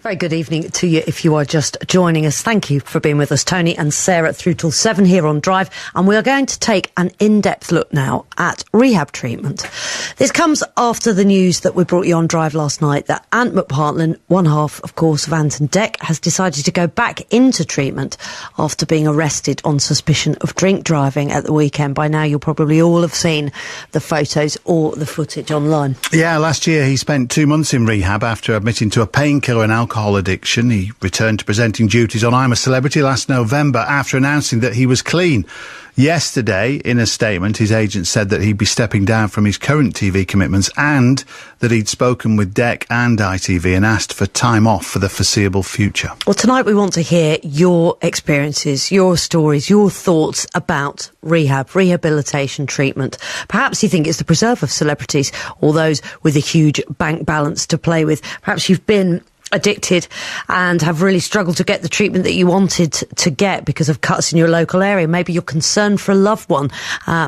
Very good evening to you if you are just joining us. Thank you for being with us, Tony and Sarah, through till 7 here on Drive. And we are going to take an in-depth look now at rehab treatment. This comes after the news that we brought you on Drive last night that Ant McPartlin, one half, of course, of Ant and Dec, has decided to go back into treatment after being arrested on suspicion of drink driving at the weekend. By now, you'll probably all have seen the photos or the footage online. Yeah, last year he spent 2 months in rehab after admitting to a painkiller and alcohol addiction. He returned to presenting duties on I'm a Celebrity last November after announcing that he was clean. Yesterday, in a statement, his agent said that he'd be stepping down from his current TV commitments and that he'd spoken with Dec and ITV and asked for time off for the foreseeable future. Well, tonight we want to hear your experiences, your stories, your thoughts about rehabilitation treatment. Perhaps you think it's the preserve of celebrities or those with a huge bank balance to play with. Perhaps you've been addicted and have really struggled to get the treatment that you wanted to get because of cuts in your local area. Maybe you're concerned for a loved one.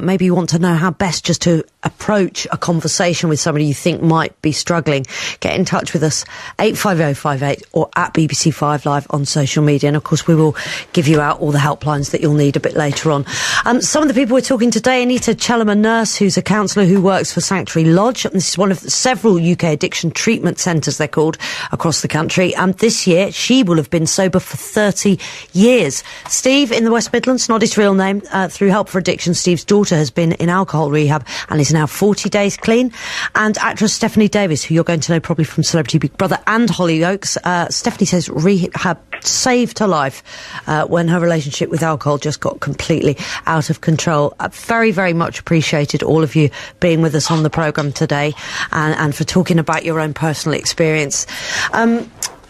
Maybe you want to know how best just to approach a conversation with somebody you think might be struggling. Get in touch with us, 85058 or at BBC5 Live on social media. And of course, we will give you out all the helplines that you'll need a bit later on. Some of the people we're talking today, Anita Chellam, a nurse who's a counsellor who works for Sanctuary Lodge. And this is one of the several UK addiction treatment centres, they're called, across the country. And this year, she will have been sober for 30 years. Steve in the West Midlands, not his real name, through Help for Addiction, Steve's daughter has been in alcohol rehab and is now 40 days clean. And actress Stephanie Davis, who you're going to know probably from Celebrity Big Brother and Hollyoaks, Stephanie says rehab saved her life when her relationship with alcohol just got completely out of control. Very, very much appreciated all of you being with us on the programme today and for talking about your own personal experience.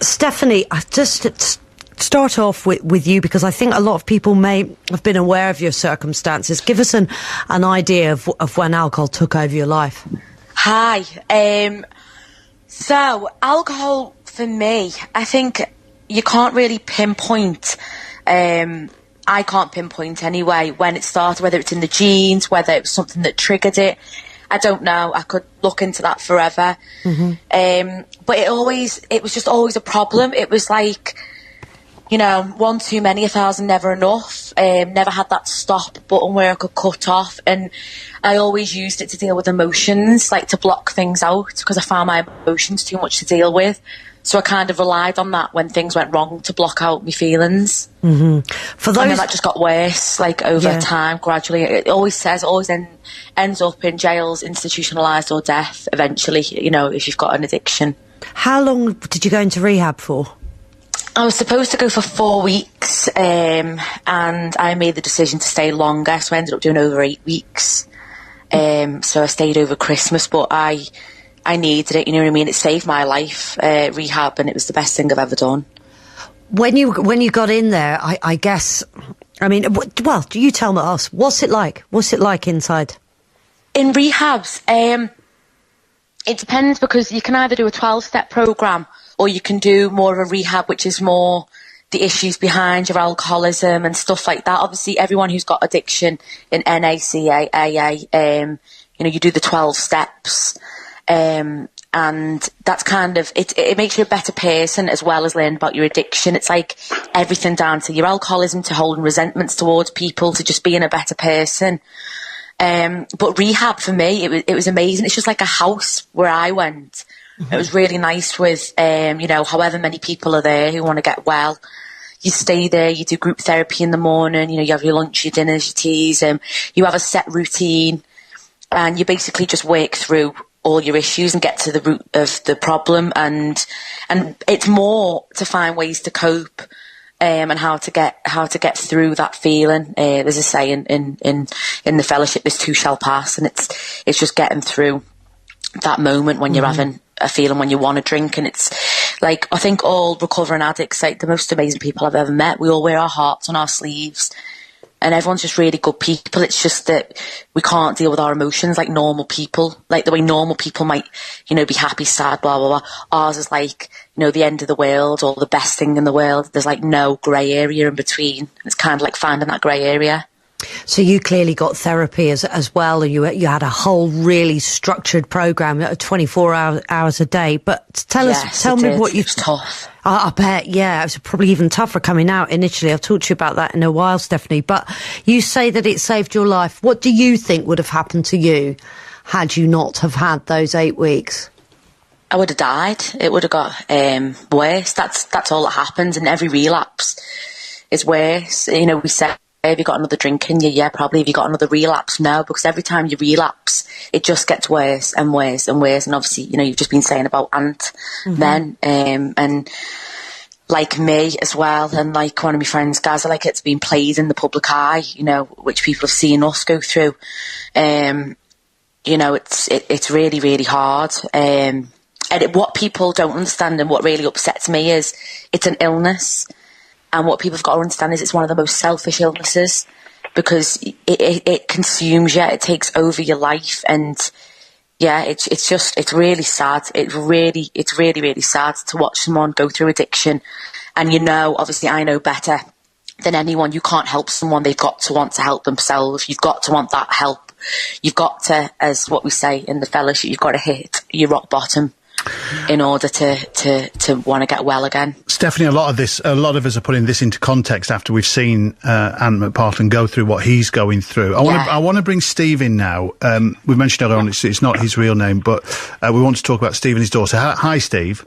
Stephanie, I just start off with you because I think a lot of people may have been aware of your circumstances. Give us an idea of when alcohol took over your life. Hi. So alcohol for me, I think you can't really pinpoint. I can't pinpoint anyway when it started, whether it's in the genes, whether it was something that triggered it. I don't know. I could look into that forever. Mm-hmm. But it was just always a problem. It was like, you know, one too many, 1,000 never enough. Never had that stop button where I could cut off. And I always used it to deal with emotions, like to block things out because I found my emotions too much to deal with. So I kind of relied on that when things went wrong to block out my feelings. Mm-hmm. And then that just got worse, like over time, gradually. It always ends up in jails, institutionalised or death eventually, you know, if you've got an addiction. How long did you go into rehab for? I was supposed to go for 4 weeks and I made the decision to stay longer, so I ended up doing over 8 weeks. So I stayed over Christmas, but I needed it, you know what I mean? It saved my life, rehab, and it was the best thing I've ever done. When you got in there, I guess, I mean, well, you tell us, what's it like? What's it like inside? In rehabs, it depends because you can either do a 12-step programme or you can do more of a rehab, which is more the issues behind your alcoholism and stuff like that. Obviously, everyone who's got addiction in NACA, AA, you know, you do the 12 steps. And that's kind of, it makes you a better person as well as learn about your addiction. It's like everything down to your alcoholism, to holding resentments towards people, to just being a better person. But rehab for me, it was amazing. It's just like a house where I went. Mm-hmm. It was really nice with, you know, however many people are there who want to get well. You stay there, you do group therapy in the morning, you know, you have your lunch, your dinners, your teas, you have a set routine and you basically just work through all your issues and get to the root of the problem, and it's more to find ways to cope and how to get through that feeling. There's a saying in the fellowship, "This too shall pass," and it's just getting through that moment when you're having a feeling when you want to drink. And it's like, I think all recovering addicts, like the most amazing people I've ever met. We all wear our hearts on our sleeves. And everyone's just really good people. It's just that we can't deal with our emotions like normal people. Like the way normal people might, you know, be happy, sad, blah, blah, blah. Ours is like, you know, the end of the world or the best thing in the world. There's like no grey area in between. It's kind of like finding that grey area. So you clearly got therapy as well, and you had a whole really structured program, 24 hours a day. But tell me what you. It was tough. I bet, yeah, it was probably even tougher coming out initially. I'll talk to you about that in a while, Stephanie. But you say that it saved your life. What do you think would have happened to you had you not have had those 8 weeks? I would have died. It would have got worse. That's all that happens, and every relapse is worse. You know, we say, have you got another drink in you? Yeah, probably. Have you got another relapse? No, because every time you relapse, it just gets worse and worse and worse. And obviously, you know, you've just been saying about men, and like me as well, and like one of my friends, guys, like it's been played in the public eye, you know, which people have seen us go through. You know, it's really, really hard. And what people don't understand and what really upsets me is it's an illness. And what people have got to understand is it's one of the most selfish illnesses, because it consumes you, it takes over your life, and yeah, it's really sad. It's really, really sad to watch someone go through addiction. And you know, obviously I know better than anyone, you can't help someone, they've got to want to help themselves. You've got to want that help. You've got to, as what we say in the fellowship, you've got to hit your rock bottom in order to want to get well again. Stephanie, a lot of us are putting this into context after we've seen Ant McPartlin go through what he's going through. I want to bring Steve in now. We've mentioned earlier on it's not his real name, but we want to talk about Steve and his daughter. Hi, Steve.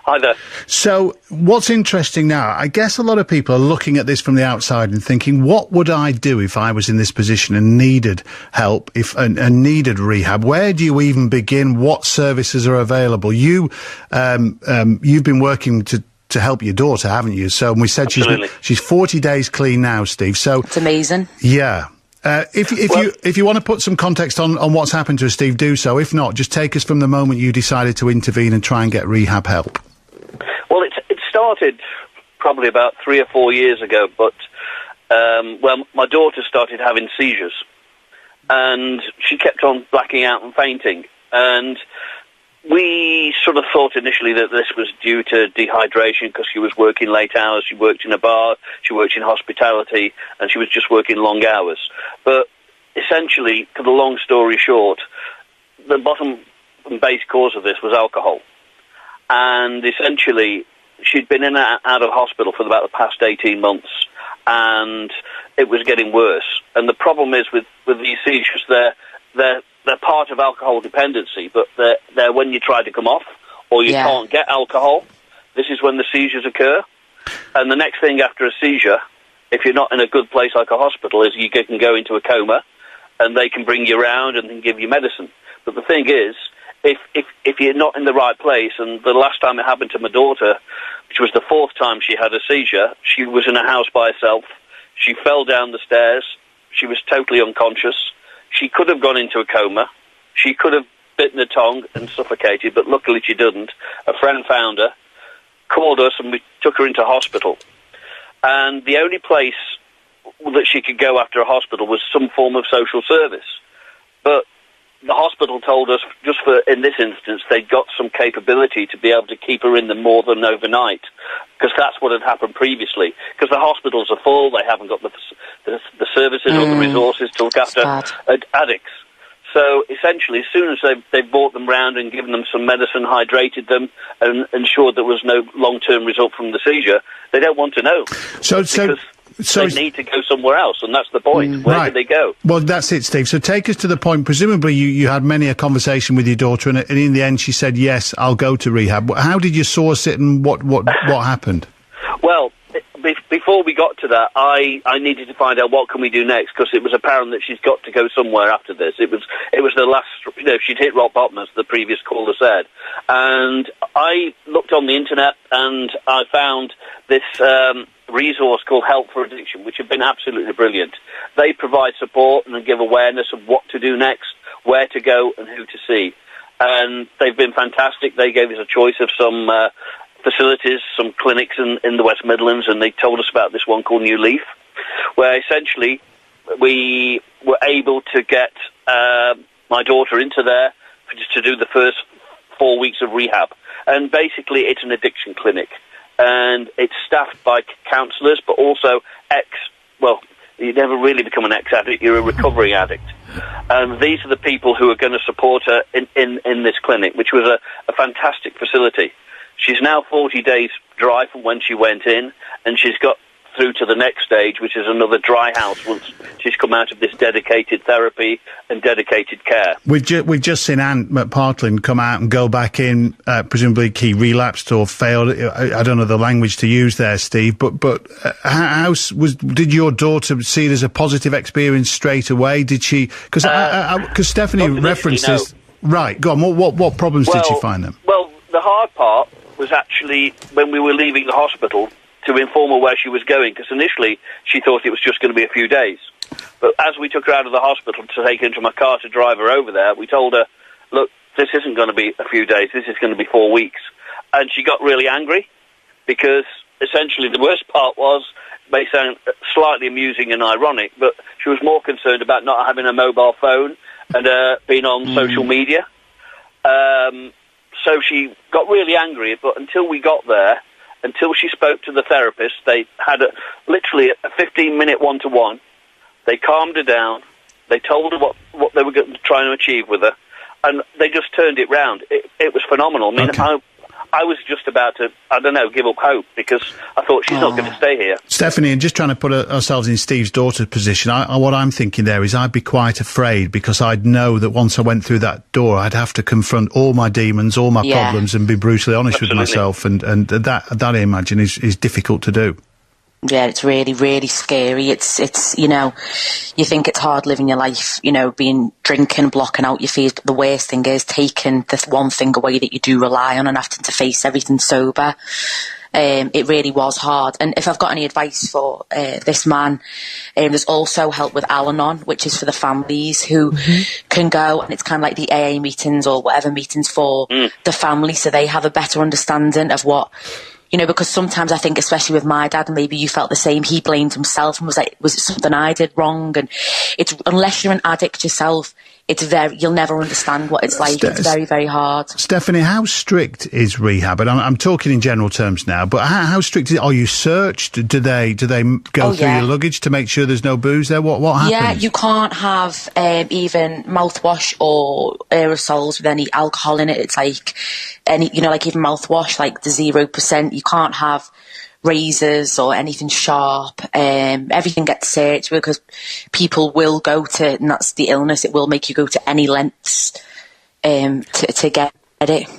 Hi there. So, what's interesting now, I guess a lot of people are looking at this from the outside and thinking, what would I do if I was in this position and needed help, and needed rehab? Where do you even begin? What services are available? You've been working to help your daughter, haven't you? So, and we said she's 40 days clean now, Steve. So it's amazing. Yeah. If you want to put some context on what's happened to her, Steve, do so. If not, just take us from the moment you decided to intervene and try and get rehab help. Well, it started probably about 3 or 4 years ago, but my daughter started having seizures, and she kept on blacking out and fainting, and we sort of thought initially that this was due to dehydration because she was working late hours, she worked in a bar, she worked in hospitality, and she was just working long hours. But essentially, to the long story short, the bottom and base cause of this was alcohol. And essentially, she'd been in and out of hospital for about the past 18 months, and it was getting worse. And the problem is with these seizures, they're part of alcohol dependency, but they're when you try to come off or you can't get alcohol. This is when the seizures occur. And the next thing after a seizure, if you're not in a good place like a hospital, is you can go into a coma, and they can bring you around and then give you medicine. But the thing is, if you're not in the right place, and the last time it happened to my daughter, which was the 4th time she had a seizure, she was in a house by herself, she fell down the stairs, she was totally unconscious, she could have gone into a coma, she could have bitten her tongue and suffocated, but luckily she didn't. A friend found her, called us, and we took her into hospital. And the only place that she could go after a hospital was some form of social service. But the hospital told us, just for in this instance, they'd got some capability to be able to keep her in them more than overnight, because that's what had happened previously. Because the hospitals are full, they haven't got the services or the resources to look after addicts. So essentially, as soon as they've brought them round and given them some medicine, hydrated them, and ensured there was no long-term result from the seizure, they don't want to know. So they need to go somewhere else, and that's the point. Where do they go? Well, that's it, Steve. So take us to the point. Presumably you had many a conversation with your daughter, and in the end she said, yes, I'll go to rehab. How did you source it, and what happened? Well, before we got to that, I needed to find out what can we do next, because it was apparent that she's got to go somewhere after this. It was the last, she'd hit rock bottom, as the previous caller said. And I looked on the internet, and I found this resource called Help for Addiction, which have been absolutely brilliant. They provide support and give awareness of what to do next, where to go, and who to see. And they've been fantastic. They gave us a choice of some facilities, some clinics in the West Midlands, and they told us about this one called New Leaf, where essentially we were able to get my daughter into there to do the first 4 weeks of rehab. And basically it's an addiction clinic, and it's staffed by counsellors, but also You never really become an ex-addict. You're a recovering addict. And these are the people who are going to support her in this clinic, which was a fantastic facility. She's now 40 days dry from when she went in, and she's got through to the next stage, which is another dry house once she's come out of this dedicated therapy and dedicated care. We've just seen Anne McPartlin come out and go back in, presumably he relapsed or failed. I don't know the language to use there, Steve, but did your daughter see it as a positive experience straight away? Did she? Because Stephanie references... No. Right, go on, what problems did she find them? Well, the hard part was actually when we were leaving the hospital to inform her where she was going, because initially she thought it was just going to be a few days. But as we took her out of the hospital to take her into my car to drive her over there, we told her, look, this isn't going to be a few days, this is going to be 4 weeks. And she got really angry, because essentially the worst part was, it may sound slightly amusing and ironic, but she was more concerned about not having a mobile phone and being on social media. So she got really angry, but until we got there, until she spoke to the therapist, they had literally a 15-minute one-to-one. They calmed her down. They told her what they were trying to achieve with her, and they just turned it round. It was phenomenal. I mean, okay. I was just about to, give up hope, because I thought she's not going to stay here. Stephanie, and just trying to put ourselves in Steve's daughter's position, what I'm thinking there is I'd be quite afraid, because I'd know that once I went through that door, I'd have to confront all my demons, all my problems, and be brutally honest with myself, and that I imagine is difficult to do. Yeah, it's really, really scary. It's you think it's hard living your life, being drinking, blocking out your fears, but the worst thing is taking the one thing away that you do rely on and having to face everything sober. It really was hard. And if I've got any advice for this man, there's also help with Al-Anon, which is for the families who can go, and it's kind of like the AA meetings or whatever meetings for the family, so they have a better understanding of what... because sometimes I think, especially with my dad, and maybe you felt the same, he blamed himself and was like, was it something I did wrong? And it's, unless you're an addict yourself, you'll never understand what it's like. It's very, very hard. Stephanie, how strict is rehab? And I'm talking in general terms now, but how strict is it? Are you searched? Do they go through your luggage to make sure there's no booze there? What happens? Yeah, you can't have even mouthwash or aerosols with any alcohol in it. It's like like even mouthwash, like the 0%. You can't have razors or anything sharp. Everything gets searched, because people will go to, and that's the illness, it will make you go to any lengths to get it.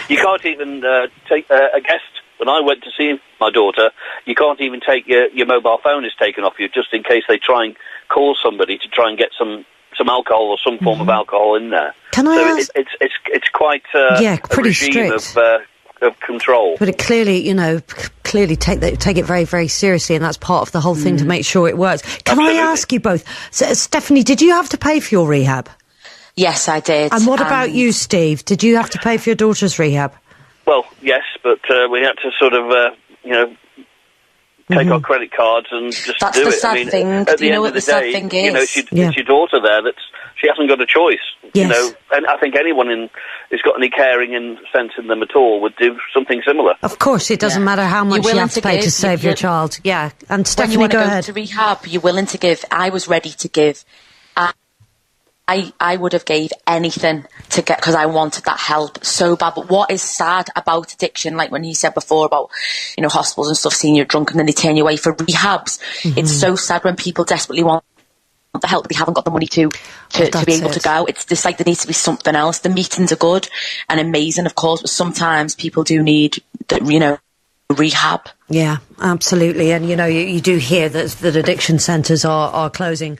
You can't even take a guest. When I went to see my daughter, you can't even take your mobile phone is taken off you, just in case they try and call somebody to try and get some alcohol or some form of alcohol in there. Can I ask? It's quite pretty strict of control. But it clearly, clearly take it very, very seriously, and that's part of the whole thing to make sure it works. Can I ask you both, Stephanie, did you have to pay for your rehab? Yes, I did. And what about you, Steve? Did you have to pay for your daughter's rehab? Well, yes, but we had to sort of, take our credit cards and just that's do the it. Sad thing. At the end of the day, it's your daughter there she hasn't got a choice. Yes. And I think anyone who's got any caring and sense in them at all would do something similar. Of course, it doesn't matter how much you have to pay to save your child. Yeah, and Stephanie, when you go want ahead. To go to rehab, you're willing to give. I was ready to give. I would have gave anything to get, because I wanted that help so bad. But what is sad about addiction, like when he said before about, hospitals and stuff, seeing you're drunk and then they turn you away for rehabs. It's so sad when people desperately want the help, they haven't got the money to be able to go. It's just like there needs to be something else. The meetings are good and amazing, of course, but sometimes people do need, rehab. Yeah, absolutely. And, you do hear that addiction centres are closing